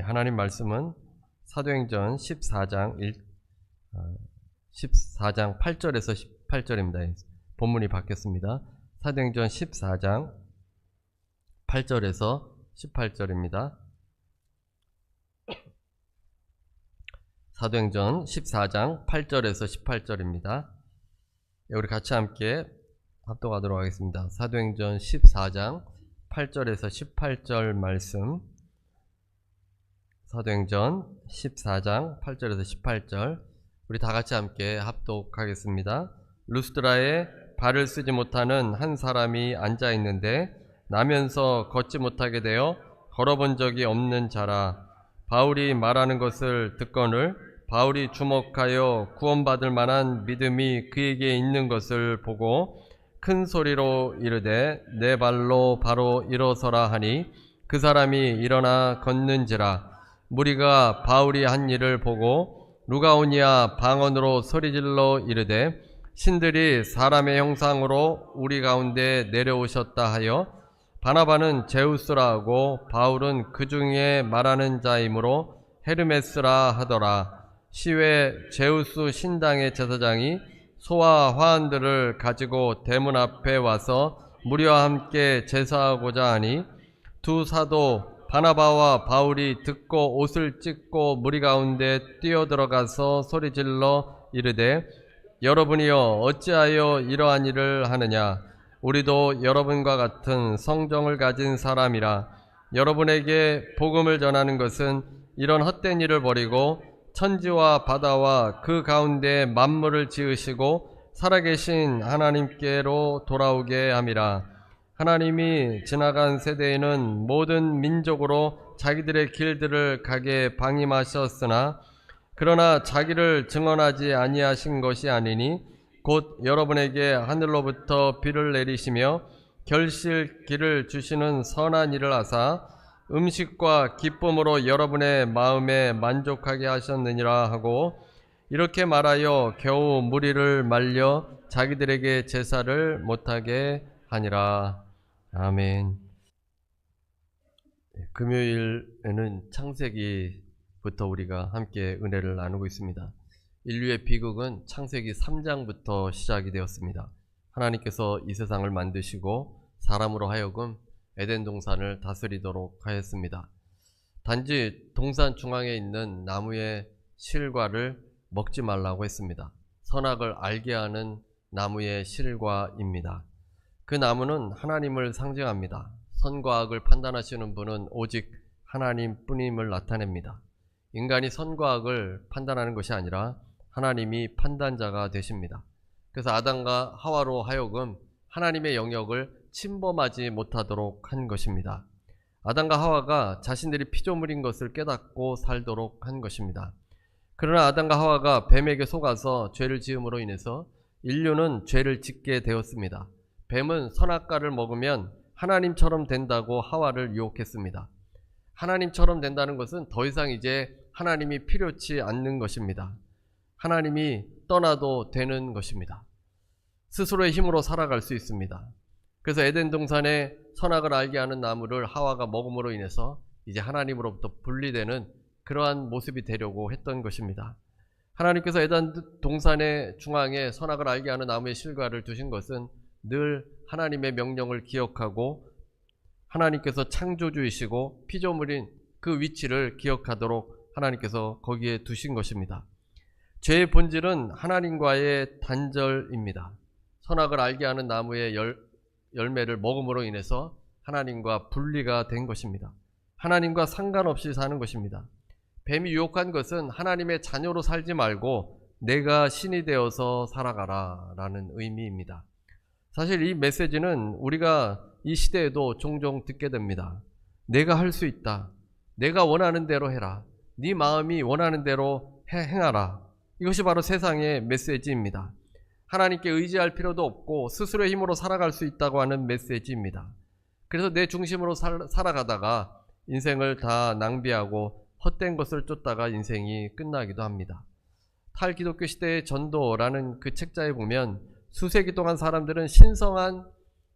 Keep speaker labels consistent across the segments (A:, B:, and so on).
A: 하나님 말씀은 사도행전 14장 8절에서 18절입니다. 본문이 바뀌었습니다. 사도행전 14장 8절에서 18절입니다. 사도행전 14장 8절에서 18절입니다. 우리 같이 함께 합독하도록 하겠습니다. 사도행전 14장 8절에서 18절 말씀, 사도행전 14장 8절에서 18절 우리 다 같이 함께 합독하겠습니다. 루스드라에 발을 쓰지 못하는 한 사람이 앉아 있는데 나면서 걷지 못하게 되어 걸어본 적이 없는 자라. 바울이 말하는 것을 듣거늘 바울이 주목하여 구원받을 만한 믿음이 그에게 있는 것을 보고 큰 소리로 이르되 내 발로 바로 일어서라 하니 그 사람이 일어나 걷는지라. 무리가 바울이 한 일을 보고 루가오니아 방언으로 소리질러 이르되 신들이 사람의 형상으로 우리 가운데 내려오셨다 하여 바나바는 제우스라 하고 바울은 그 중에 말하는 자이므로 헤르메스라 하더라. 시외 제우스 신당의 제사장이 소와 화환들을 가지고 대문 앞에 와서 무리와 함께 제사하고자 하니 두 사도 바나바와 바울이 듣고 옷을 찢고 무리 가운데 뛰어들어가서 소리질러 이르되 여러분이여 어찌하여 이러한 일을 하느냐. 우리도 여러분과 같은 성정을 가진 사람이라. 여러분에게 복음을 전하는 것은 이런 헛된 일을 버리고 천지와 바다와 그 가운데 만물을 지으시고 살아계신 하나님께로 돌아오게 함이라. 하나님이 지나간 세대에는 모든 민족으로 자기들의 길들을 가게 방임하셨으나 그러나 자기를 증언하지 아니하신 것이 아니니 곧 여러분에게 하늘로부터 비를 내리시며 결실기를 주시는 선한 일을 하사 음식과 기쁨으로 여러분의 마음에 만족하게 하셨느니라 하고 이렇게 말하여 겨우 무리를 말려 자기들에게 제사를 못하게 하니라. 아멘. 금요일에는 창세기부터 우리가 함께 은혜를 나누고 있습니다. 인류의 비극은 창세기 3장부터 시작이 되었습니다. 하나님께서 이 세상을 만드시고 사람으로 하여금 에덴 동산을 다스리도록 하였습니다. 단지 동산 중앙에 있는 나무의 실과를 먹지 말라고 했습니다. 선악을 알게 하는 나무의 실과입니다. 그 나무는 하나님을 상징합니다. 선과 악을 판단하시는 분은 오직 하나님뿐임을 나타냅니다. 인간이 선과 악을 판단하는 것이 아니라 하나님이 판단자가 되십니다. 그래서 아담과 하와로 하여금 하나님의 영역을 침범하지 못하도록 한 것입니다. 아담과 하와가 자신들이 피조물인 것을 깨닫고 살도록 한 것입니다. 그러나 아담과 하와가 뱀에게 속아서 죄를 지음으로 인해서 인류는 죄를 짓게 되었습니다. 뱀은 선악과를 먹으면 하나님처럼 된다고 하와를 유혹했습니다. 하나님처럼 된다는 것은 더 이상 이제 하나님이 필요치 않는 것입니다. 하나님이 떠나도 되는 것입니다. 스스로의 힘으로 살아갈 수 있습니다. 그래서 에덴 동산에 선악을 알게 하는 나무를 하와가 먹음으로 인해서 이제 하나님으로부터 분리되는 그러한 모습이 되려고 했던 것입니다. 하나님께서 에덴 동산의 중앙에 선악을 알게 하는 나무의 실과를 두신 것은 늘 하나님의 명령을 기억하고 하나님께서 창조주이시고 피조물인 그 위치를 기억하도록 하나님께서 거기에 두신 것입니다. 죄의 본질은 하나님과의 단절입니다. 선악을 알게 하는 나무의 열매를 먹음으로 인해서 하나님과 분리가 된 것입니다. 하나님과 상관없이 사는 것입니다. 뱀이 유혹한 것은 하나님의 자녀로 살지 말고 내가 신이 되어서 살아가라 라는 의미입니다. 사실 이 메시지는 우리가 이 시대에도 종종 듣게 됩니다. 내가 할 수 있다. 내가 원하는 대로 해라. 네 마음이 원하는 대로 행하라. 이것이 바로 세상의 메시지입니다. 하나님께 의지할 필요도 없고 스스로의 힘으로 살아갈 수 있다고 하는 메시지입니다. 그래서 내 중심으로 살아가다가 인생을 다 낭비하고 헛된 것을 쫓다가 인생이 끝나기도 합니다. 탈기독교 시대의 전도라는 그 책자에 보면 수세기 동안 사람들은 신성한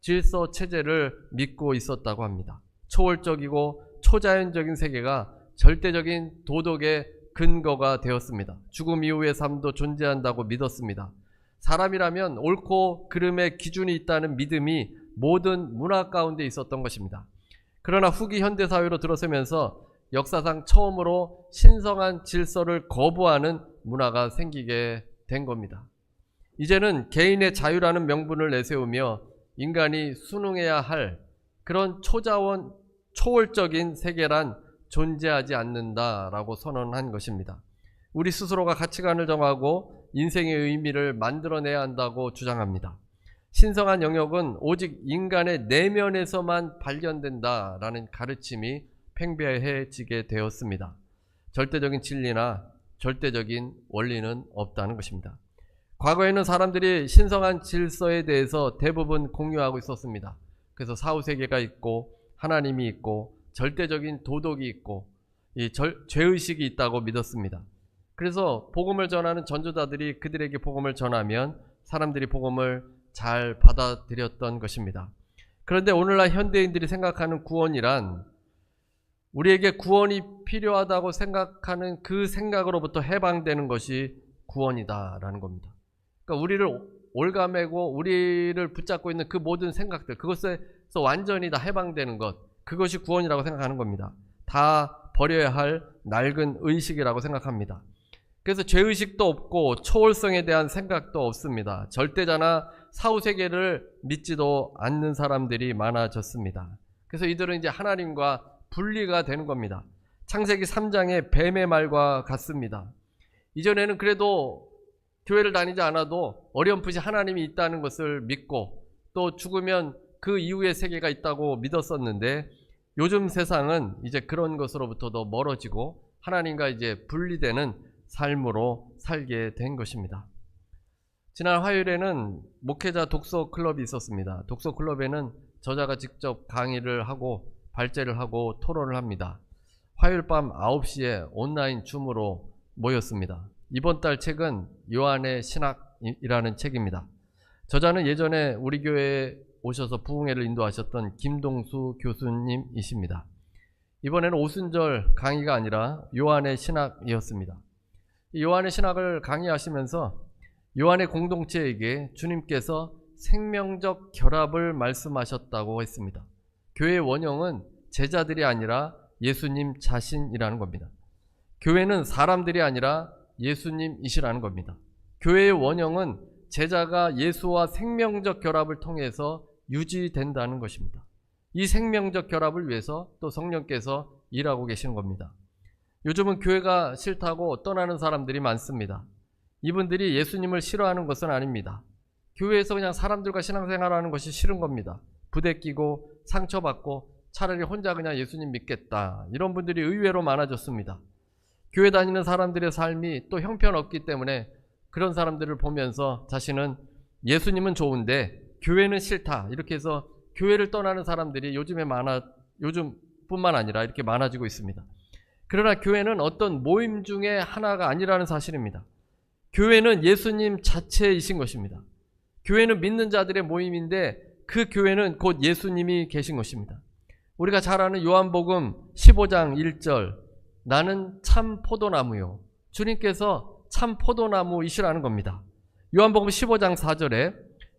A: 질서 체제를 믿고 있었다고 합니다. 초월적이고 초자연적인 세계가 절대적인 도덕의 근거가 되었습니다. 죽음 이후의 삶도 존재한다고 믿었습니다. 사람이라면 옳고 그름의 기준이 있다는 믿음이 모든 문화 가운데 있었던 것입니다. 그러나 후기 현대사회로 들어서면서 역사상 처음으로 신성한 질서를 거부하는 문화가 생기게 된 겁니다. 이제는 개인의 자유라는 명분을 내세우며 인간이 순응해야 할 그런 초자원, 초월적인 세계란 존재하지 않는다라고 선언한 것입니다. 우리 스스로가 가치관을 정하고 인생의 의미를 만들어내야 한다고 주장합니다. 신성한 영역은 오직 인간의 내면에서만 발견된다라는 가르침이 팽배해지게 되었습니다. 절대적인 진리나 절대적인 원리는 없다는 것입니다. 과거에는 사람들이 신성한 질서에 대해서 대부분 공유하고 있었습니다. 그래서 사후세계가 있고 하나님이 있고 절대적인 도덕이 있고 죄의식이 있다고 믿었습니다. 그래서 복음을 전하는 전도자들이 그들에게 복음을 전하면 사람들이 복음을 잘 받아들였던 것입니다. 그런데 오늘날 현대인들이 생각하는 구원이란 우리에게 구원이 필요하다고 생각하는 그 생각으로부터 해방되는 것이 구원이다라는 겁니다. 그러니까 우리를 올가매고 우리를 붙잡고 있는 그 모든 생각들, 그것에서 완전히 다 해방되는 것, 그것이 구원이라고 생각하는 겁니다. 다 버려야 할 낡은 의식이라고 생각합니다. 그래서 죄의식도 없고 초월성에 대한 생각도 없습니다. 절대자나 사후세계를 믿지도 않는 사람들이 많아졌습니다. 그래서 이들은 이제 하나님과 분리가 되는 겁니다. 창세기 3장의 뱀의 말과 같습니다. 이전에는 그래도 교회를 다니지 않아도 어렴풋이 하나님이 있다는 것을 믿고 또 죽으면 그 이후의 세계가 있다고 믿었었는데 요즘 세상은 이제 그런 것으로부터 더 멀어지고 하나님과 이제 분리되는 삶으로 살게 된 것입니다. 지난 화요일에는 목회자 독서 클럽이 있었습니다. 독서 클럽에는 저자가 직접 강의를 하고 발제를 하고 토론을 합니다. 화요일 밤 9시에 온라인 줌으로 모였습니다. 이번 달 책은 요한의 신학이라는 책입니다. 저자는 예전에 우리 교회에 오셔서 부흥회를 인도하셨던 김동수 교수님이십니다. 이번에는 오순절 강의가 아니라 요한의 신학이었습니다. 이 요한의 신학을 강의하시면서 요한의 공동체에게 주님께서 생명적 결합을 말씀하셨다고 했습니다. 교회의 원형은 제자들이 아니라 예수님 자신이라는 겁니다. 교회는 사람들이 아니라 예수님이시라는 겁니다. 교회의 원형은 제자가 예수와 생명적 결합을 통해서 유지된다는 것입니다. 이 생명적 결합을 위해서 또 성령께서 일하고 계시는 겁니다. 요즘은 교회가 싫다고 떠나는 사람들이 많습니다. 이분들이 예수님을 싫어하는 것은 아닙니다. 교회에서 그냥 사람들과 신앙생활하는 것이 싫은 겁니다. 부대끼고 상처받고 차라리 혼자 그냥 예수님 믿겠다, 이런 분들이 의외로 많아졌습니다. 교회 다니는 사람들의 삶이 또 형편없기 때문에 그런 사람들을 보면서 자신은 예수님은 좋은데 교회는 싫다, 이렇게 해서 교회를 떠나는 사람들이 요즘뿐만 아니라 이렇게 많아지고 있습니다. 그러나 교회는 어떤 모임 중에 하나가 아니라는 사실입니다. 교회는 예수님 자체이신 것입니다. 교회는 믿는 자들의 모임인데 그 교회는 곧 예수님이 계신 것입니다. 우리가 잘 아는 요한복음 15장 1절, 나는 참 포도나무요, 주님께서 참 포도나무이시라는 겁니다. 요한복음 15장 4절에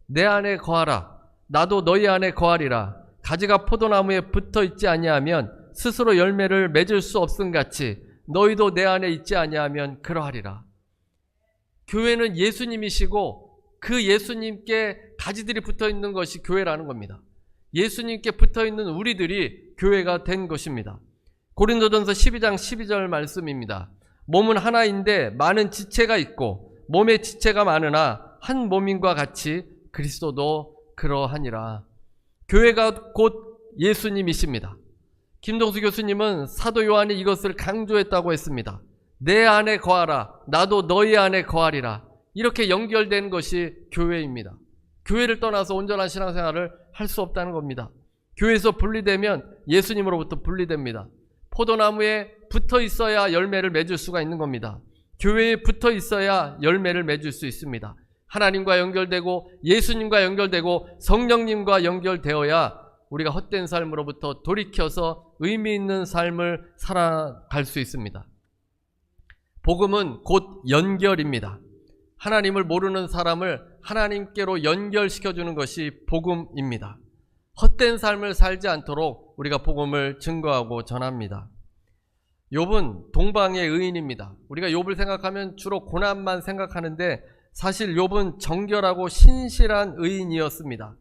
A: 내 안에 거하라, 나도 너희 안에 거하리라, 가지가 포도나무에 붙어 있지 아니하면 스스로 열매를 맺을 수 없음같이 너희도 내 안에 있지 아니하면 그러하리라. 교회는 예수님이시고 그 예수님께 가지들이 붙어 있는 것이 교회라는 겁니다. 예수님께 붙어 있는 우리들이 교회가 된 것입니다. 고린도전서 12장 12절 말씀입니다. 몸은 하나인데 많은 지체가 있고 몸에 지체가 많으나 한 몸인과 같이 그리스도도 그러하니라. 교회가 곧 예수님이십니다. 김동수 교수님은 사도 요한이 이것을 강조했다고 했습니다. 내 안에 거하라, 나도 너희 안에 거하리라. 이렇게 연결된 것이 교회입니다. 교회를 떠나서 온전한 신앙생활을 할 수 없다는 겁니다. 교회에서 분리되면 예수님으로부터 분리됩니다. 포도나무에 붙어 있어야 열매를 맺을 수가 있는 겁니다. 교회에 붙어 있어야 열매를 맺을 수 있습니다. 하나님과 연결되고 예수님과 연결되고 성령님과 연결되어야 우리가 헛된 삶으로부터 돌이켜서 의미 있는 삶을 살아갈 수 있습니다. 복음은 곧 연결입니다. 하나님을 모르는 사람을 하나님께로 연결시켜주는 것이 복음입니다. 헛된 삶을 살지 않도록 우리가 복음을 증거하고 전합니다. 욥은 동방의 의인입니다. 우리가 욥을 생각하면 주로 고난만 생각하는데 사실 욥은 정결하고 신실한 의인이었습니다.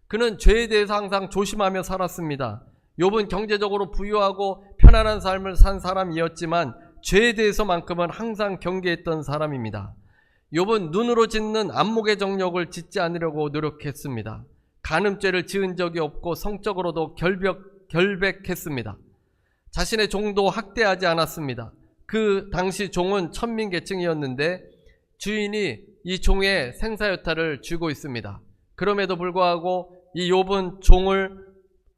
A: 그는 죄에 대해서 항상 조심하며 살았습니다. 욥은 경제적으로 부유하고 편안한 삶을 산 사람이었지만 죄에 대해서만큼은 항상 경계했던 사람입니다. 욥은 눈으로 짓는 안목의 정력을 짓지 않으려고 노력했습니다. 간음죄를 지은 적이 없고 성적으로도 결백했습니다. 자신의 종도 학대하지 않았습니다. 그 당시 종은 천민계층이었는데 주인이 이 종의 생사여탈을 쥐고 있습니다. 그럼에도 불구하고 이 욥은 종을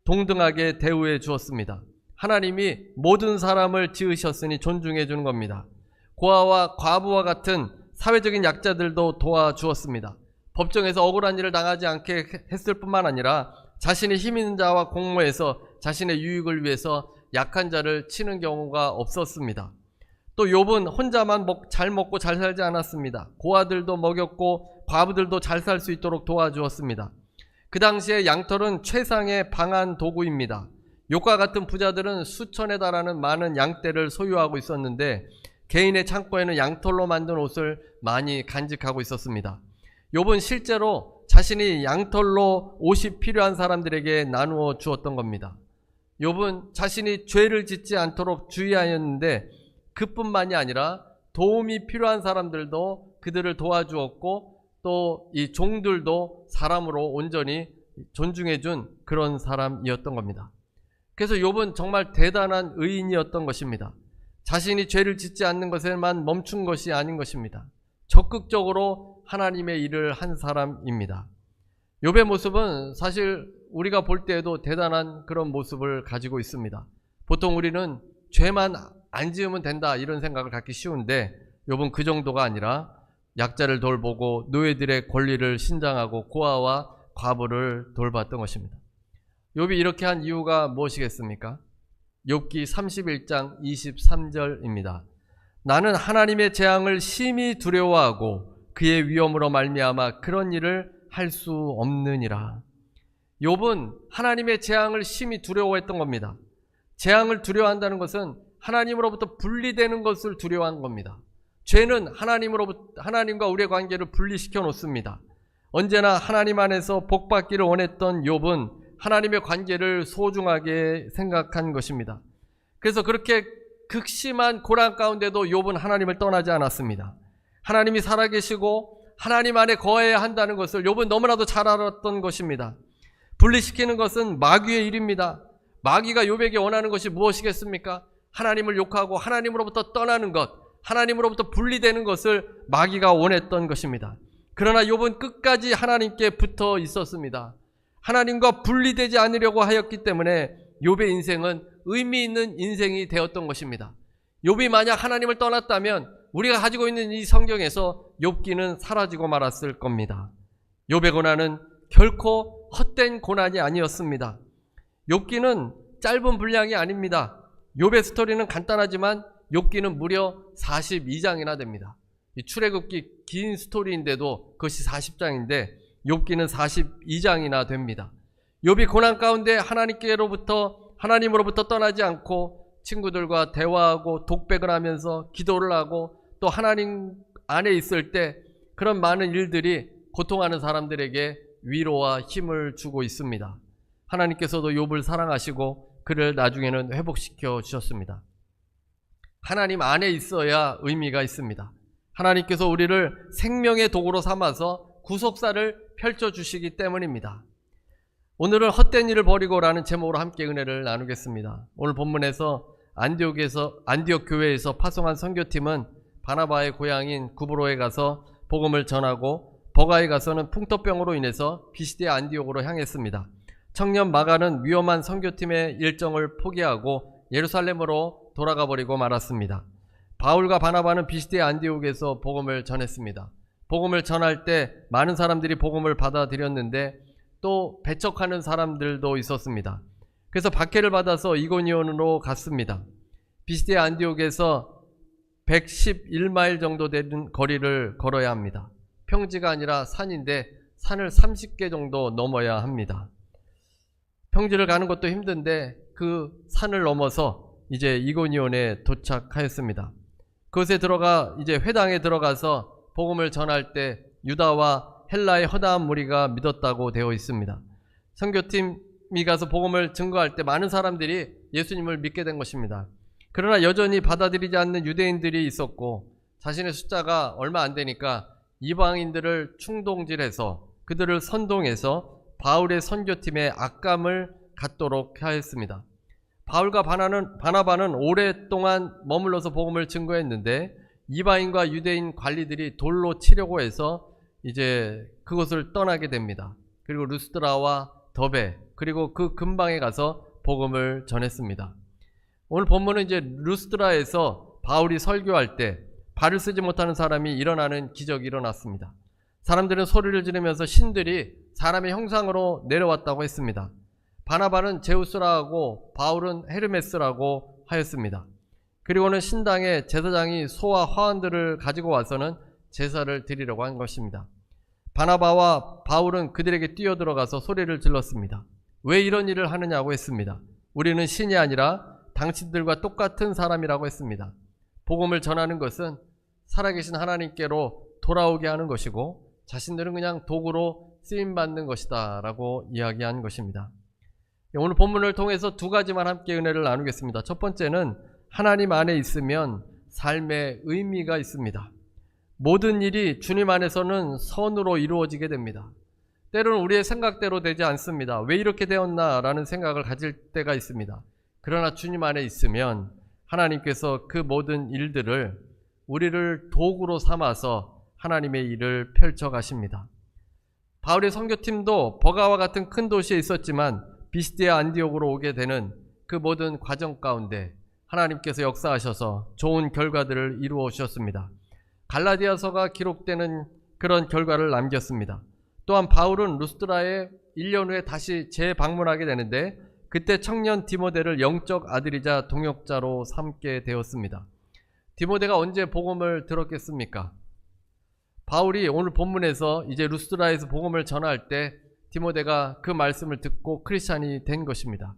A: 동등하게 대우해 주었습니다. 하나님이 모든 사람을 지으셨으니 존중해 주는 겁니다. 고아와 과부와 같은 사회적인 약자들도 도와주었습니다. 법정에서 억울한 일을 당하지 않게 했을 뿐만 아니라 자신의 힘 있는 자와 공모해서 자신의 유익을 위해서 약한 자를 치는 경우가 없었습니다. 또 욥은 혼자만 잘 먹고 잘 살지 않았습니다. 고아들도 먹였고 과부들도 잘 살 수 있도록 도와주었습니다. 그 당시에 양털은 최상의 방한 도구입니다. 욥과 같은 부자들은 수천에 달하는 많은 양떼를 소유하고 있었는데 개인의 창고에는 양털로 만든 옷을 많이 간직하고 있었습니다. 욥은 실제로 자신이 양털로 옷이 필요한 사람들에게 나누어 주었던 겁니다. 욥은 자신이 죄를 짓지 않도록 주의하였는데 그뿐만이 아니라 도움이 필요한 사람들도 그들을 도와주었고 또 이 종들도 사람으로 온전히 존중해 준 그런 사람이었던 겁니다. 그래서 욥은 정말 대단한 의인이었던 것입니다. 자신이 죄를 짓지 않는 것에만 멈춘 것이 아닌 것입니다. 적극적으로 하나님의 일을 한 사람입니다. 욥의 모습은 사실 우리가 볼 때에도 대단한 그런 모습을 가지고 있습니다. 보통 우리는 죄만 안 지으면 된다 이런 생각을 갖기 쉬운데 욥은 그 정도가 아니라 약자를 돌보고 노예들의 권리를 신장하고 고아와 과부를 돌봤던 것입니다. 욥이 이렇게 한 이유가 무엇이겠습니까? 욥기 31장 23절입니다. 나는 하나님의 재앙을 심히 두려워하고 그의 위엄으로 말미암아 그런 일을 할 수 없느니라. 욥은 하나님의 재앙을 심히 두려워했던 겁니다. 재앙을 두려워한다는 것은 하나님으로부터 분리되는 것을 두려워한 겁니다. 죄는 하나님과 우리의 관계를 분리시켜 놓습니다. 언제나 하나님 안에서 복받기를 원했던 욥은 하나님의 관계를 소중하게 생각한 것입니다. 그래서 그렇게 극심한 고난 가운데도 욥은 하나님을 떠나지 않았습니다. 하나님이 살아계시고 하나님 안에 거해야 한다는 것을 욥은 너무나도 잘 알았던 것입니다. 분리시키는 것은 마귀의 일입니다. 마귀가 욥에게 원하는 것이 무엇이겠습니까? 하나님을 욕하고 하나님으로부터 떠나는 것, 하나님으로부터 분리되는 것을 마귀가 원했던 것입니다. 그러나 욥은 끝까지 하나님께 붙어 있었습니다. 하나님과 분리되지 않으려고 하였기 때문에 욥의 인생은 의미 있는 인생이 되었던 것입니다. 욥이 만약 하나님을 떠났다면 우리가 가지고 있는 이 성경에서 욥기는 사라지고 말았을 겁니다. 욥의 고난은 결코 헛된 고난이 아니었습니다. 욥기는 짧은 분량이 아닙니다. 욥의 스토리는 간단하지만 욥기는 무려 42장이나 됩니다. 이 출애굽기 긴 스토리인데도 그것이 40장인데 욥기는 42장이나 됩니다. 욥이 고난 가운데 하나님으로부터 떠나지 않고 친구들과 대화하고 독백을 하면서 기도를 하고 또 하나님 안에 있을 때 그런 많은 일들이 고통하는 사람들에게 위로와 힘을 주고 있습니다. 하나님께서도 욥을 사랑하시고 그를 나중에는 회복시켜 주셨습니다. 하나님 안에 있어야 의미가 있습니다. 하나님께서 우리를 생명의 도구로 삼아서 구속사를 펼쳐주시기 때문입니다. 오늘은 헛된 일을 버리고라는 제목으로 함께 은혜를 나누겠습니다. 오늘 본문에서 안디옥 교회에서 파송한 선교팀은 바나바의 고향인 구브로에 가서 복음을 전하고 버가에 가서는 풍토병으로 인해서 비시디아 안디옥으로 향했습니다. 청년 마가는 위험한 선교팀의 일정을 포기하고 예루살렘으로 돌아가 버리고 말았습니다. 바울과 바나바는 비시디아 안디옥에서 복음을 전했습니다. 복음을 전할 때 많은 사람들이 복음을 받아들였는데 또 배척하는 사람들도 있었습니다. 그래서 박해를 받아서 이고니온으로 갔습니다. 비시디아 안디옥에서 111마일 정도 되는 거리를 걸어야 합니다. 평지가 아니라 산인데 산을 30개 정도 넘어야 합니다. 평지를 가는 것도 힘든데 그 산을 넘어서 이제 이고니온에 도착하였습니다. 그곳에 들어가 이제 회당에 들어가서 복음을 전할 때 유다와 헬라의 허다한 무리가 믿었다고 되어 있습니다. 선교팀이 가서 복음을 증거할 때 많은 사람들이 예수님을 믿게 된 것입니다. 그러나 여전히 받아들이지 않는 유대인들이 있었고 자신의 숫자가 얼마 안 되니까 이방인들을 충동질해서 그들을 선동해서 바울의 선교팀에 악감을 갖도록 하였습니다. 바울과 바나바는 오랫동안 머물러서 복음을 증거했는데 이방인과 유대인 관리들이 돌로 치려고 해서 이제 그곳을 떠나게 됩니다. 그리고 루스드라와 더베 그리고 그 근방에 가서 복음을 전했습니다. 오늘 본문은 이제 루스드라에서 바울이 설교할 때 발을 쓰지 못하는 사람이 일어나는 기적이 일어났습니다. 사람들은 소리를 지르면서 신들이 사람의 형상으로 내려왔다고 했습니다. 바나바는 제우스라고 바울은 헤르메스라고 하였습니다. 그리고는 신당에 제사장이 소와 화환들을 가지고 와서는 제사를 드리려고 한 것입니다. 바나바와 바울은 그들에게 뛰어들어가서 소리를 질렀습니다. 왜 이런 일을 하느냐고 했습니다. 우리는 신이 아니라 당신들과 똑같은 사람이라고 했습니다. 복음을 전하는 것은 살아계신 하나님께로 돌아오게 하는 것이고 자신들은 그냥 도구로 쓰임받는 것이다 라고 이야기한 것입니다. 오늘 본문을 통해서 두 가지만 함께 은혜를 나누겠습니다. 첫 번째는 하나님 안에 있으면 삶의 의미가 있습니다. 모든 일이 주님 안에서는 선으로 이루어지게 됩니다. 때로는 우리의 생각대로 되지 않습니다. 왜 이렇게 되었나 라는 생각을 가질 때가 있습니다. 그러나 주님 안에 있으면 하나님께서 그 모든 일들을 우리를 도구로 삼아서 하나님의 일을 펼쳐 가십니다. 바울의 선교팀도 버가와 같은 큰 도시에 있었지만 비시디아 안디옥으로 오게 되는 그 모든 과정 가운데 하나님께서 역사하셔서 좋은 결과들을 이루어 주셨습니다. 갈라디아서가 기록되는 그런 결과를 남겼습니다. 또한 바울은 루스드라에 1년 후에 다시 재방문하게 되는데 그때 청년 디모데를 영적 아들이자 동역자로 삼게 되었습니다. 디모데가 언제 복음을 들었겠습니까? 바울이 오늘 본문에서 이제 루스드라에서 복음을 전할 때 디모데가 그 말씀을 듣고 크리스찬이 된 것입니다.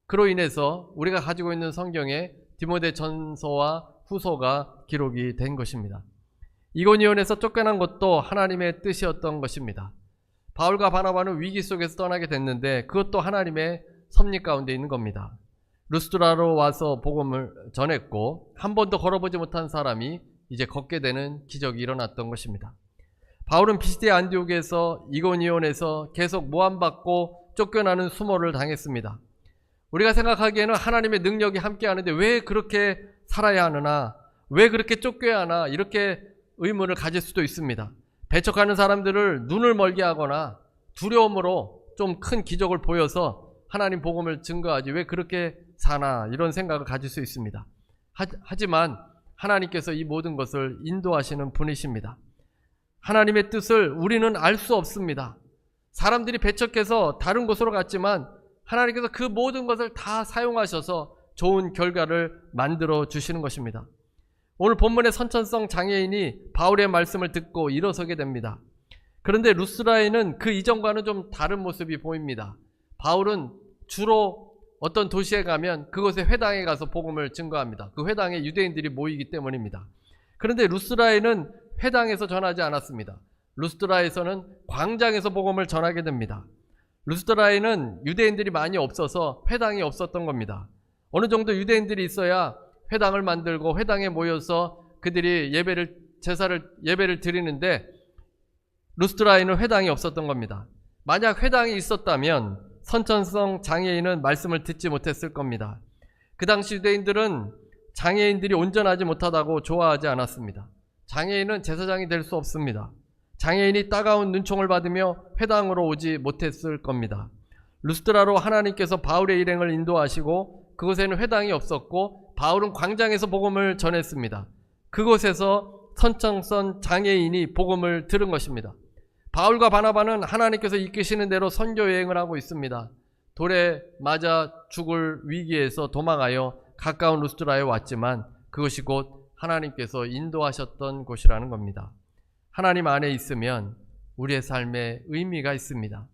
A: 그로 인해서 우리가 가지고 있는 성경에 디모데 전서와 후서가 기록이 된 것입니다. 이고니온에서 쫓겨난 것도 하나님의 뜻이었던 것입니다. 바울과 바나바는 위기 속에서 떠나게 됐는데 그것도 하나님의 섭리 가운데 있는 겁니다. 루스드라로 와서 복음을 전했고 한 번도 걸어보지 못한 사람이 이제 걷게 되는 기적이 일어났던 것입니다. 바울은 비시디아 안디옥에서 이고니온에서 계속 모함받고 쫓겨나는 수모를 당했습니다. 우리가 생각하기에는 하나님의 능력이 함께하는데 왜 그렇게 살아야 하느냐, 왜 그렇게 쫓겨야 하나 이렇게 의문을 가질 수도 있습니다. 배척하는 사람들을 눈을 멀게 하거나 두려움으로 좀 큰 기적을 보여서 하나님 복음을 증거하지 왜 그렇게 사나 이런 생각을 가질 수 있습니다. 하지만 하나님께서 이 모든 것을 인도하시는 분이십니다. 하나님의 뜻을 우리는 알 수 없습니다. 사람들이 배척해서 다른 곳으로 갔지만 하나님께서 그 모든 것을 다 사용하셔서 좋은 결과를 만들어 주시는 것입니다. 오늘 본문의 선천성 장애인이 바울의 말씀을 듣고 일어서게 됩니다. 그런데 루스드라에는 그 이전과는 좀 다른 모습이 보입니다. 바울은 주로 어떤 도시에 가면 그곳의 회당에 가서 복음을 증거합니다. 그 회당에 유대인들이 모이기 때문입니다. 그런데 루스드라에는 회당에서 전하지 않았습니다. 루스드라에서는 광장에서 복음을 전하게 됩니다. 루스드라에는 유대인들이 많이 없어서 회당이 없었던 겁니다. 어느 정도 유대인들이 있어야 회당을 만들고 회당에 모여서 그들이 예배를 드리는데 루스드라에는 회당이 없었던 겁니다. 만약 회당이 있었다면 선천성 장애인은 말씀을 듣지 못했을 겁니다. 그 당시 유대인들은 장애인들이 온전하지 못하다고 좋아하지 않았습니다. 장애인은 제사장이 될 수 없습니다. 장애인이 따가운 눈총을 받으며 회당으로 오지 못했을 겁니다. 루스드라로 하나님께서 바울의 일행을 인도하시고 그곳에는 회당이 없었고 바울은 광장에서 복음을 전했습니다. 그곳에서 선천성 장애인이 복음을 들은 것입니다. 바울과 바나바는 하나님께서 이끄시는 대로 선교 여행을 하고 있습니다. 돌에 맞아 죽을 위기에서 도망하여 가까운 루스드라에 왔지만 그것이 곧 하나님께서 인도하셨던 곳이라는 겁니다. 하나님 안에 있으면 우리의 삶에 의미가 있습니다.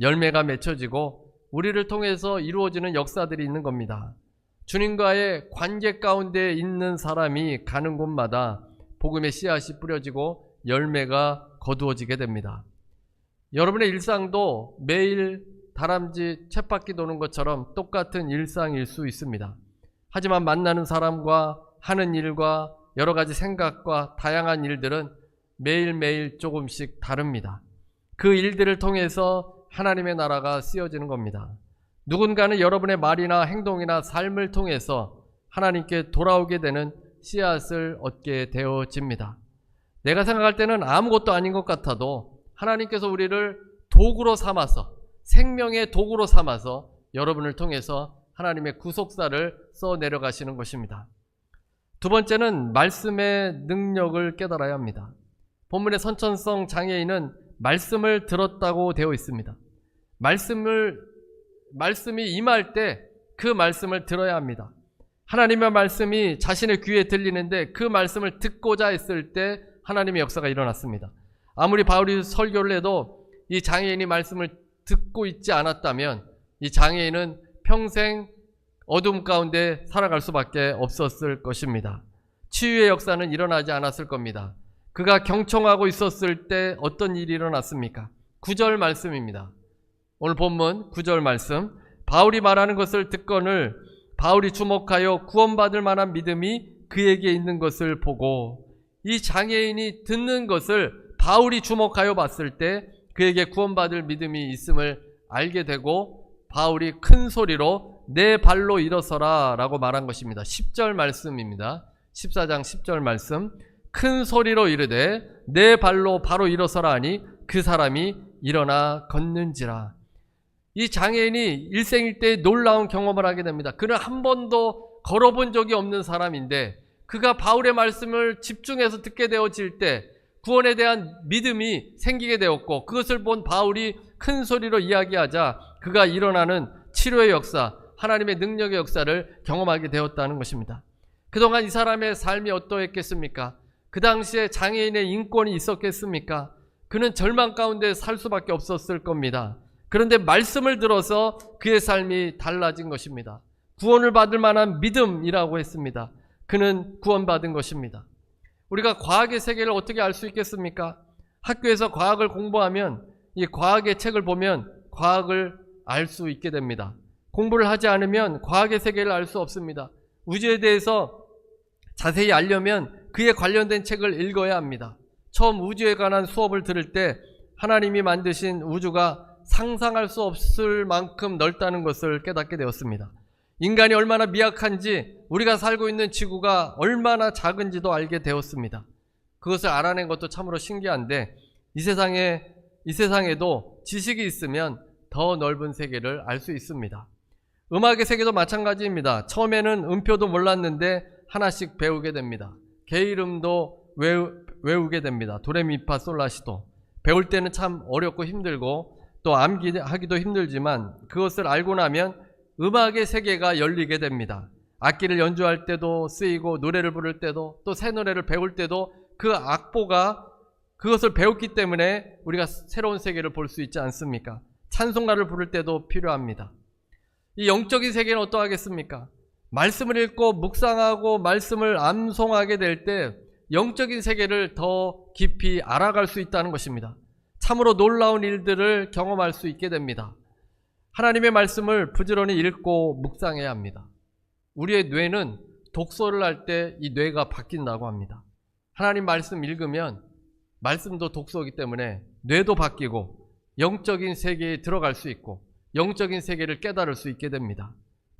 A: 열매가 맺혀지고 우리를 통해서 이루어지는 역사들이 있는 겁니다. 주님과의 관계 가운데 있는 사람이 가는 곳마다 복음의 씨앗이 뿌려지고 열매가 거두어지게 됩니다. 여러분의 일상도 매일 다람쥐 쳇바퀴 도는 것처럼 똑같은 일상일 수 있습니다. 하지만 만나는 사람과 하는 일과 여러 가지 생각과 다양한 일들은 매일매일 조금씩 다릅니다. 그 일들을 통해서 하나님의 나라가 쓰여지는 겁니다. 누군가는 여러분의 말이나 행동이나 삶을 통해서 하나님께 돌아오게 되는 씨앗을 얻게 되어집니다. 내가 생각할 때는 아무것도 아닌 것 같아도 하나님께서 우리를 도구로 삼아서, 생명의 도구로 삼아서 여러분을 통해서 하나님의 구속사를 써 내려가시는 것입니다. 두 번째는 말씀의 능력을 깨달아야 합니다. 본문의 선천성 장애인은 말씀을 들었다고 되어 있습니다. 말씀이 임할 때 그 말씀을 들어야 합니다. 하나님의 말씀이 자신의 귀에 들리는데 그 말씀을 듣고자 했을 때 하나님의 역사가 일어났습니다. 아무리 바울이 설교를 해도 이 장애인이 말씀을 듣고 있지 않았다면 이 장애인은 평생 어둠 가운데 살아갈 수밖에 없었을 것입니다. 치유의 역사는 일어나지 않았을 겁니다. 그가 경청하고 있었을 때 어떤 일이 일어났습니까? 9절 말씀입니다. 오늘 본문 9절 말씀, 바울이 말하는 것을 듣거늘 바울이 주목하여 구원받을 만한 믿음이 그에게 있는 것을 보고, 이 장애인이 듣는 것을 바울이 주목하여 봤을 때 그에게 구원받을 믿음이 있음을 알게 되고 바울이 큰 소리로 내 발로 일어서라 라고 말한 것입니다. 10절 말씀입니다. 14장 10절 말씀, 큰 소리로 이르되 내 발로 바로 일어서라 하니 그 사람이 일어나 걷는지라. 이 장애인이 일생일대의 놀라운 경험을 하게 됩니다. 그는 한 번도 걸어본 적이 없는 사람인데 그가 바울의 말씀을 집중해서 듣게 되어질 때 구원에 대한 믿음이 생기게 되었고, 그것을 본 바울이 큰 소리로 이야기하자 그가 일어나는 치료의 역사, 하나님의 능력의 역사를 경험하게 되었다는 것입니다. 그동안 이 사람의 삶이 어떠했겠습니까? 그 당시에 장애인의 인권이 있었겠습니까? 그는 절망 가운데 살 수밖에 없었을 겁니다. 그런데 말씀을 들어서 그의 삶이 달라진 것입니다. 구원을 받을 만한 믿음이라고 했습니다. 그는 구원받은 것입니다. 우리가 과학의 세계를 어떻게 알 수 있겠습니까? 학교에서 과학을 공부하면, 이 과학의 책을 보면 과학을 알 수 있게 됩니다. 공부를 하지 않으면 과학의 세계를 알 수 없습니다. 우주에 대해서 자세히 알려면 그에 관련된 책을 읽어야 합니다. 처음 우주에 관한 수업을 들을 때 하나님이 만드신 우주가 상상할 수 없을 만큼 넓다는 것을 깨닫게 되었습니다. 인간이 얼마나 미약한지, 우리가 살고 있는 지구가 얼마나 작은지도 알게 되었습니다. 그것을 알아낸 것도 참으로 신기한데 이 세상에도 지식이 있으면 더 넓은 세계를 알 수 있습니다. 음악의 세계도 마찬가지입니다. 처음에는 음표도 몰랐는데 하나씩 배우게 됩니다. 개 이름도 외우게 됩니다. 도레미파 솔라시도. 배울 때는 참 어렵고 힘들고 또 암기하기도 힘들지만 그것을 알고 나면 음악의 세계가 열리게 됩니다. 악기를 연주할 때도 쓰이고 노래를 부를 때도 또 새 노래를 배울 때도 그 악보가 그것을 배웠기 때문에 우리가 새로운 세계를 볼 수 있지 않습니까? 찬송가를 부를 때도 필요합니다. 이 영적인 세계는 어떠하겠습니까? 말씀을 읽고 묵상하고 말씀을 암송하게 될 때 영적인 세계를 더 깊이 알아갈 수 있다는 것입니다. 참으로 놀라운 일들을 경험할 수 있게 됩니다. 하나님의 말씀을 부지런히 읽고 묵상해야 합니다. 우리의 뇌는 독서를 할 때 이 뇌가 바뀐다고 합니다. 하나님 말씀 읽으면 말씀도 독서이기 때문에 뇌도 바뀌고 영적인 세계에 들어갈 수 있고 영적인 세계를 깨달을 수 있게 됩니다.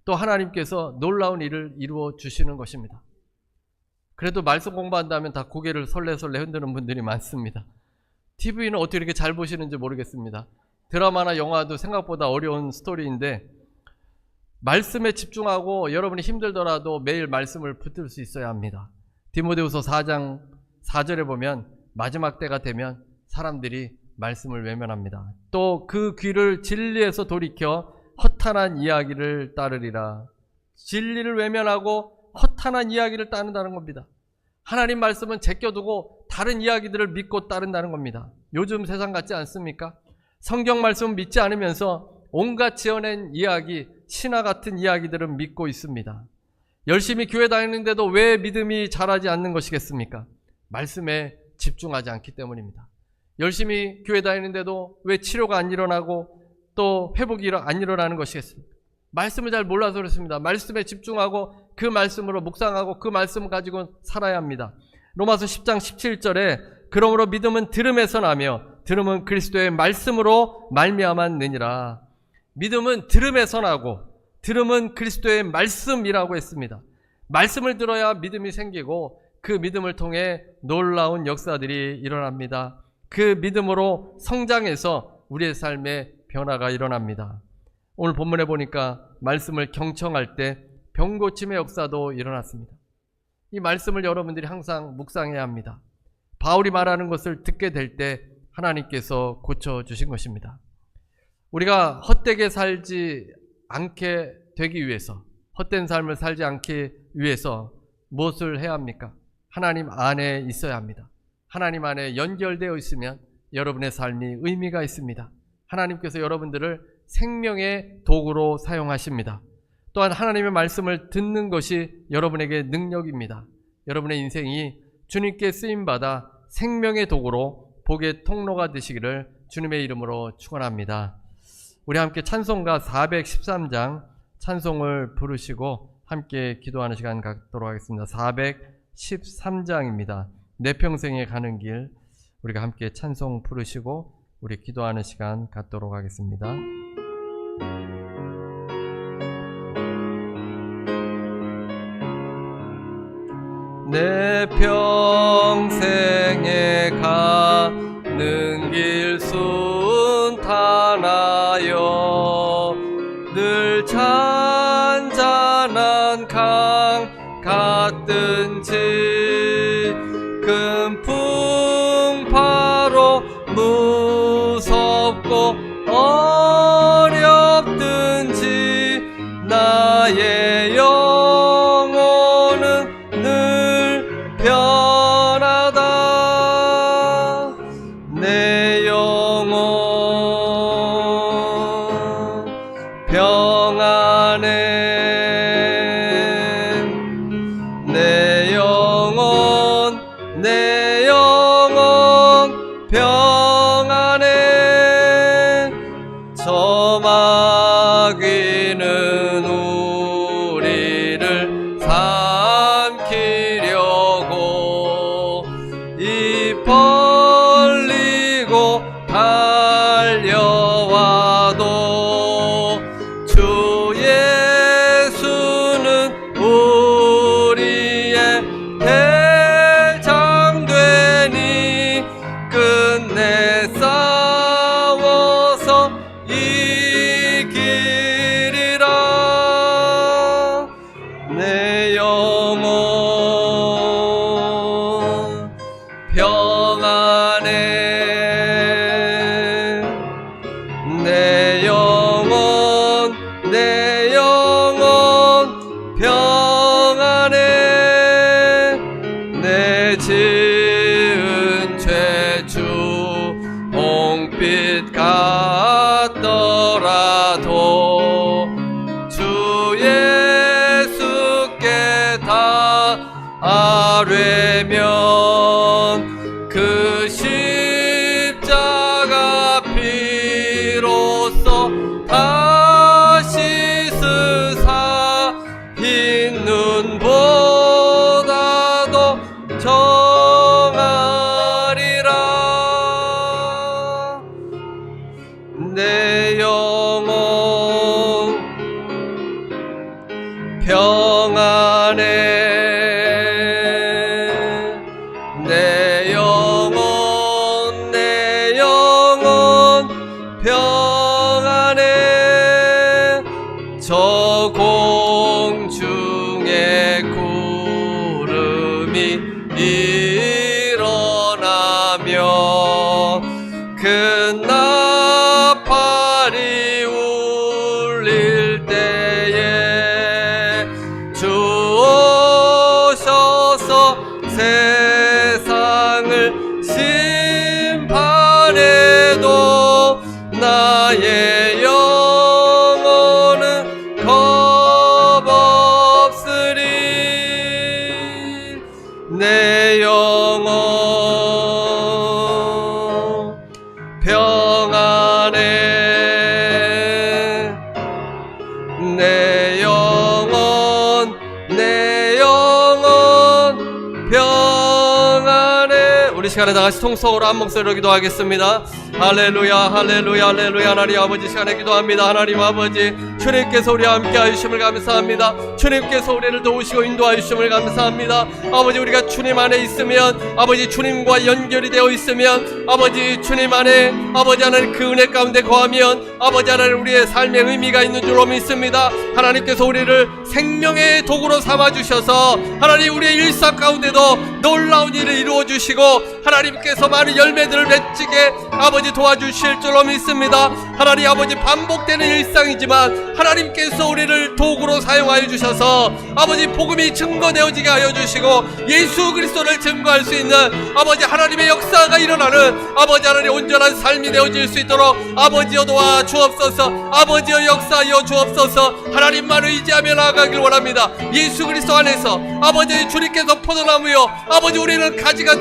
A: 또 하나님께서 놀라운 일을 이루어 주시는 것입니다. 그래도 말씀 공부한다면 다 고개를 설레설레 흔드는 분들이 많습니다. TV는 어떻게 이렇게 잘 보시는지 모르겠습니다. 드라마나 영화도 생각보다 어려운 스토리인데 말씀에 집중하고 여러분이 힘들더라도 매일 말씀을 붙들 수 있어야 합니다. 디모데후서 4장 4절에 보면 마지막 때가 되면 사람들이 말씀을 외면합니다. 또 그 귀를 진리에서 돌이켜 허탄한 이야기를 따르리라. 진리를 외면하고 허탄한 이야기를 따른다는 겁니다. 하나님 말씀은 제껴두고 다른 이야기들을 믿고 따른다는 겁니다. 요즘 세상 같지 않습니까? 성경 말씀을 믿지 않으면서 온갖 지어낸 이야기, 신화 같은 이야기들을 믿고 있습니다. 열심히 교회 다니는데도 왜 믿음이 자라지 않는 것이겠습니까? 말씀에 집중하지 않기 때문입니다. 열심히 교회 다니는데도 왜 치료가 안 일어나고 또 회복이 안 일어나는 것이겠습니까? 말씀을 잘 몰라서 그렇습니다. 말씀에 집중하고 그 말씀으로 묵상하고 그 말씀을 가지고 살아야 합니다. 로마서 10장 17절에 그러므로 믿음은 들음에서 나며 들음은 그리스도의 말씀으로 말미암았느니라. 믿음은 들음에서 나고 들음은 그리스도의 말씀이라고 했습니다. 말씀을 들어야 믿음이 생기고 그 믿음을 통해 놀라운 역사들이 일어납니다. 그 믿음으로 성장해서 우리의 삶에 변화가 일어납니다. 오늘 본문에 보니까 말씀을 경청할 때 병고침의 역사도 일어났습니다. 이 말씀을 여러분들이 항상 묵상해야 합니다. 바울이 말하는 것을 듣게 될 때 하나님께서 고쳐주신 것입니다. 우리가 헛되게 살지 않게 되기 위해서, 헛된 삶을 살지 않기 위해서 무엇을 해야 합니까? 하나님 안에 있어야 합니다. 하나님 안에 연결되어 있으면 여러분의 삶이 의미가 있습니다. 하나님께서 여러분들을 생명의 도구로 사용하십니다. 또한 하나님의 말씀을 듣는 것이 여러분에게 능력입니다. 여러분의 인생이 주님께 쓰임받아 생명의 도구로 복의 통로가 되시기를 주님의 이름으로 축원합니다. 우리 함께 찬송가 413장 찬송을 부르시고 함께 기도하는 시간 갖도록 하겠습니다. 413장입니다. 내 평생에 가는 길. 우리가 함께 찬송 부르시고 우리 기도하는 시간 갖도록 하겠습니다. 내 평생에 가는 길 순탄하여 늘 잔잔한 강 같든지 큰 풍파로 무섭고 어렵든지 나의 영혼은 늘 편하다. 내 영혼 평안해. 내 영혼 평안해. 저 마귀는 우리를 삼키려고 입 벌리고 달려와도 주 예수는 우리의 대장 되니 끝내 싸워서 이기리라. 내 영혼 평안해. 내 영혼 평안해. 내 지은 죄 주 홍빛 같더라도 주 예수께 다 아뢰면 그 십자가 피로써 다시 스사 흰 눈보다도 정하리라. 내 영혼 평안해. 내 영혼 평안해. 저 공중에 구름이 일어나며 그 내 영혼 평안해. 내 영혼 평안해. 우리 시간에 다같이 통성으로 한 목소리로 기도하겠습니다. 할렐루야 할렐루야 할렐루야. 하나님 아버지 시간에 기도합니다. 하나님 아버지 주님께서 우리와 함께 하심을 감사합니다. 주님께서 우리를 도우시고 인도하심을 감사합니다. 아버지 우리가 주님 안에 있으면, 아버지 주님과 연결이 되어 있으면, 아버지 주님 안에 아버지 하나님 그 은혜 가운데 거하면 아버지 하나님 우리의 삶에 의미가 있는 줄로 믿습니다. 하나님께서 우리를 생명의 도구로 삼아주셔서 하나님 우리의 일상 가운데도 놀라운 일을 이루어주시고 하나님께서 많은 열매들을 맺게 아버지 도와주실 줄로 믿습니다. 하나님 아버지 반복되는 일상이지만 하나님께서 우리를 도구로 사용하여 주셔서 아버지 복음이 증거되어지게 하여 주시고 예수 그리스도를 증거할 수 있는 아버지 하나님의 역사가 일어나는 아버지 하나님 온전한 삶이 되어질 수 있도록 아버지여 도와 주옵소서. 아버지여 역사하여 주옵소서. 하나님만 의지하며 나아가길 원합니다. 예수 그리스도 안에서 아버지 주님께서 포도나무여 아버지 우리는 가지가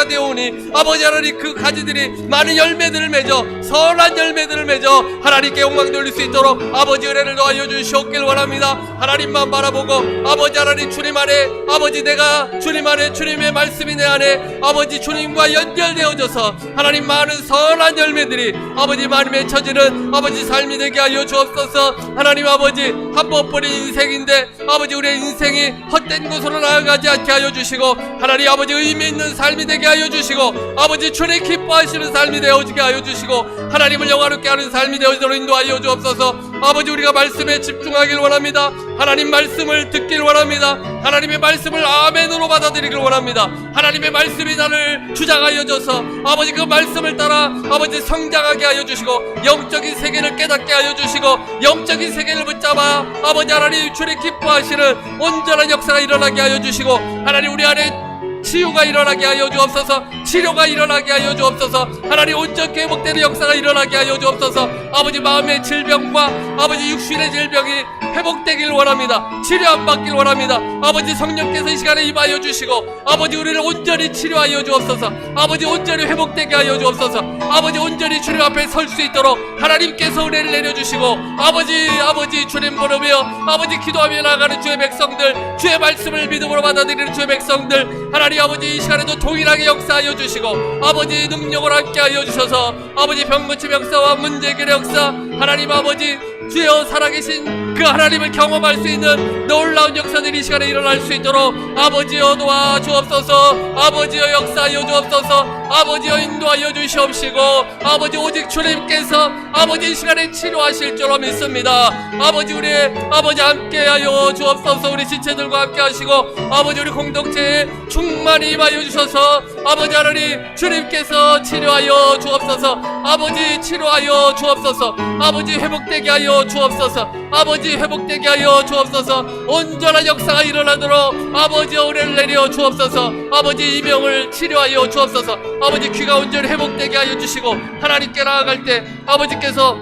A: 되어오니 아버지 하나님 그 가지들이 많은 열매들을 맺어 선한 열매들을 맺어 하나님께 영광 돌릴 수 있도록 아버지 은혜를 도와여 주시옵길 원합니다. 하나님만 바라보고 아버지 하나님 주님 안에 아버지 내가 주님 안에 주님의 말씀이 내 안에 아버지 주님과 연결되어져서 하나님 많은 선한 열매들이 아버지 많이 맺혀지는 아버지 삶이 되게 하여 주옵소서. 하나님 아버지 한 번뿐인 인생인데 아버지 우리의 인생이 헛된 곳으로 나아가지 않게 하여 주시고 하나님 아버지 의미 있는 삶이 되게 하여 주시고 아버지 주님 기뻐하시는 삶이 되어지게 하여 주시고 하나님을 영화롭게 하는 삶이 되어지도록 인도하여 주옵소서. 아버지 우리가 말씀에 집중하길 원합니다. 하나님 말씀을 듣길 원합니다. 하나님의 말씀을 아멘으로 받아들이길 원합니다. 하나님의 말씀이 나를 주장하여 줘서 아버지 그 말씀을 따라 아버지 성장하게 하여 주시고 영적인 세계를 깨닫게 하여 주시고 영적인 세계를 붙잡아 아버지 하나님 주님 기뻐하시는 온전한 역사가 일어나게 하여 주시고 하나님 우리 안에 치유가 일어나게 하여 주옵소서. 치료가 일어나게 하여 주옵소서. 하나님 온전히 회복되는 역사가 일어나게 하여 주옵소서. 아버지 마음의 질병과 아버지 육신의 질병이 회복되길 원합니다. 치료 안 받길 원합니다. 아버지 성령께서 이 시간에 임하여 주시고 아버지 우리를 온전히 치료하여 주옵소서. 아버지 온전히 회복되게 하여 주옵소서. 아버지 온전히 주님 앞에 설 수 있도록 하나님께서 은혜를 내려주시고 아버지 주님 부르며 아버지 기도하며 나가는 주의 백성들, 주의 말씀을 믿음으로 받아들이는 주의 백성들 하나님 아버지 이 시간에도 동일하게 역사하여 주시고 아버지 능력을 함께 하여 주셔서 아버지 병고침 역사와 문제 해결 역사 하나님 아버지 주여 살아계신 그 하나님을 경험할 수 있는 놀라운 역사들이 이 시간에 일어날 수 있도록 아버지여 도와 주옵소서. 아버지여 역사하여 주옵소서. 아버지여 인도하여 주시옵시고 아버지 오직 주님께서 아버지 이 시간에 치료하실 줄로 믿습니다. 아버지 우리의 아버지 함께하여 주옵소서. 우리 지체들과 함께 하시고 아버지 우리 공동체에 충만히 임하여 주셔서 아버지 하나님 주님께서 치료하여 주옵소서. 아버지 치료하여 주옵소서. 아버지 회복되게 하여 주옵소서. 아버지 회복되게 하여 주옵소서. 온전한 역사가 일어나도록 아버지 은혜를 내려 주옵소서. 아버지 이명을 치료하여 주옵소서. 아버지 귀가 온전히 회복되게 하여 주시고 하나님께 나아갈 때 아버지께서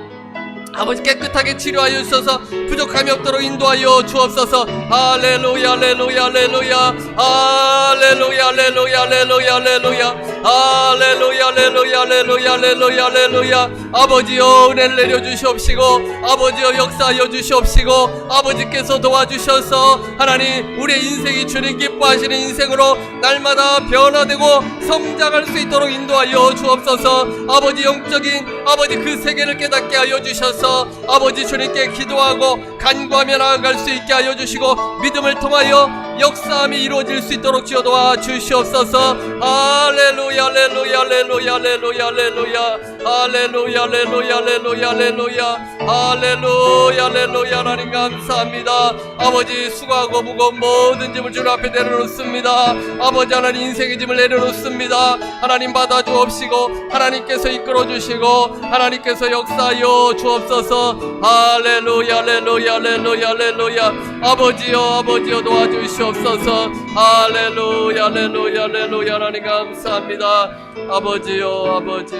A: 아버지 깨끗하게 치료하여 주셔서 부족함이 없도록 인도하여 주옵소서. 할렐루야 할렐루야 할렐루야 할렐루야 할렐루야 할렐루야 할렐루야 할렐루야 할렐루야 할렐루야 할렐루야 할렐루야. 아버지여 은혜를 내려주시옵시고 아버지여 역사하여 주시옵시고 아버지께서 도와주셔서 하나님 우리의 인생이 주님 기뻐하시는 인생으로 날마다 변화되고 성장할 수 있도록 인도하여 주옵소서. 아버지 영적인 아버지 그 세계를 깨닫게 하여 주셔서 아버지 주님께 기도하고 간구하며 나아갈 수 있게 하여 주시고 믿음을 통하여 역사함이 이루어질 수 있도록 주여 도와 주시옵소서. 할렐루야 할렐루야 할렐루야 할렐루야 할렐루야 할렐루야 할렐루야 할렐루야 할렐루야 할렐루야 할렐루야. 하나님 감사합니다. 아버지 수고하고 무거운 모든 짐을 주님 앞에 내려놓습니다. 아버지 하나님 인생의 짐을 내려놓습니다. 하나님 받아주옵시고 하나님께서 이끌어주시고 하나님께서 역사하여 주옵소서. 할렐루야 할렐루야 할렐루야 할렐루야. 아버지여 도와주시옵소서. 할렐루야 할렐루야 할렐루야. 하나님 감사합니다. 아버지 감사합니다.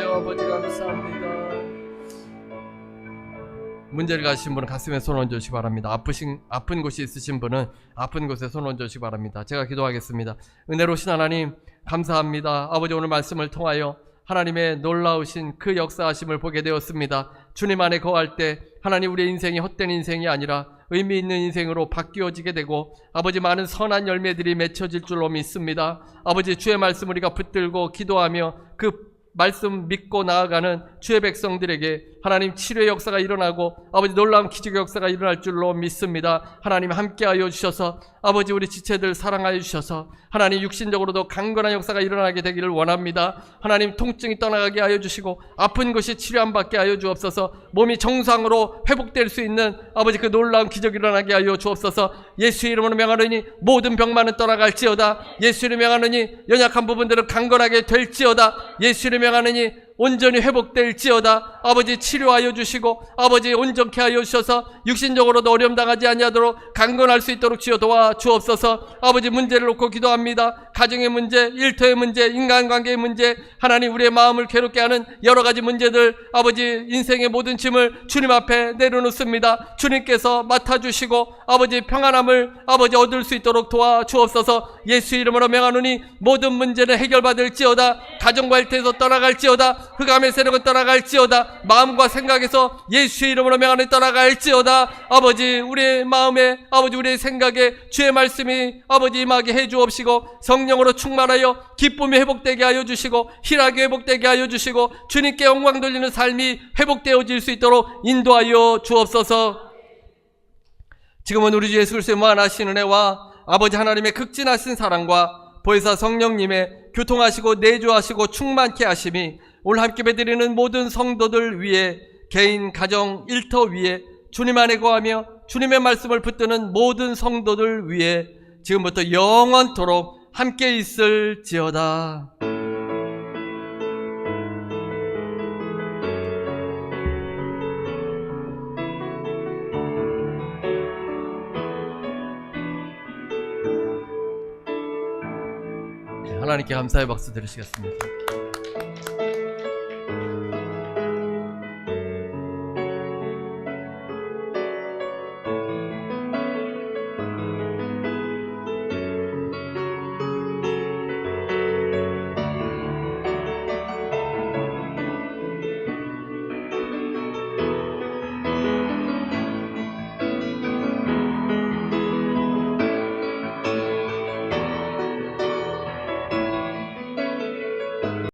A: 문제를 가지신 분은 가슴에 손 얹으시기 바랍니다. 아픈 곳이 있으신 분은 아픈 곳에 손 얹으시기 바랍니다. 제가 기도하겠습니다. 은혜로우신 하나님 감사합니다. 아버지, 오늘 말씀을 통하여 하나님의 놀라우신 그 역사하심을 보게 되었습니다. 주님 안에 거할 때 하나님, 우리의 인생이 헛된 인생이 아니라 의미 있는 인생으로 바뀌어지게 되고 아버지, 많은 선한 열매들이 맺혀질 줄로 믿습니다. 아버지, 주의 말씀 우리가 붙들고 기도하며 그 말씀 믿고 나아가는 주의 백성들에게 하나님 치료의 역사가 일어나고 아버지, 놀라운 기적의 역사가 일어날 줄로 믿습니다. 하나님 함께하여 주셔서 아버지, 우리 지체들 사랑하여 주셔서 하나님 육신적으로도 강건한 역사가 일어나게 되기를 원합니다. 하나님, 통증이 떠나가게 하여 주시고 아픈 것이 치료 안 받게 하여 주옵소서. 몸이 정상으로 회복될 수 있는 아버지 그 놀라운 기적이 일어나게 하여 주옵소서. 예수의 이름으로 명하노니 모든 병만은 떠나갈지어다. 예수의 이름으로 명하노니 연약한 부분들은 강건하게 될지어다. 예수의 이름으로 명하노니 온전히 회복될지어다. 아버지, 치료하여 주시고 아버지, 온전케 하여 주셔서 육신적으로도 어려움 당하지 아니하도록 강건할 수 있도록 주여 도와 주옵소서. 아버지, 문제를 놓고 기도합니다. 가정의 문제, 일터의 문제, 인간관계의 문제, 하나님 우리의 마음을 괴롭게 하는 여러 가지 문제들, 아버지 인생의 모든 짐을 주님 앞에 내려놓습니다. 주님께서 맡아주시고 아버지 평안함을 아버지 얻을 수 있도록 도와 주옵소서. 예수 이름으로 명하노니 모든 문제는 해결받을지어다. 가정과 일터에서 떠나갈지어다. 흑암의 세력은 떠나갈지어다. 마음과 생각에서 예수의 이름으로 명하노니 떠나갈지어다. 아버지, 우리의 마음에 아버지 우리의 생각에 주의 말씀이 아버지 임하게 해 주옵시고 성령으로 충만하여 기쁨이 회복되게 하여 주시고 희락이 회복되게 하여 주시고 주님께 영광 돌리는 삶이 회복되어질 수 있도록 인도하여 주옵소서. 지금은 우리 주 예수 그리스도의 무한하신 은혜와 아버지 하나님의 극진하신 사랑과 보혜사 성령님의 교통하시고 내주하시고 충만케 하심이 오늘 함께 배드리는 모든 성도들 위에, 개인, 가정, 일터 위에, 주님 안에 거하며 주님의 말씀을 붙드는 모든 성도들 위에 지금부터 영원토록 함께 있을지어다. 하나님께 감사의 박수 드리시겠습니다.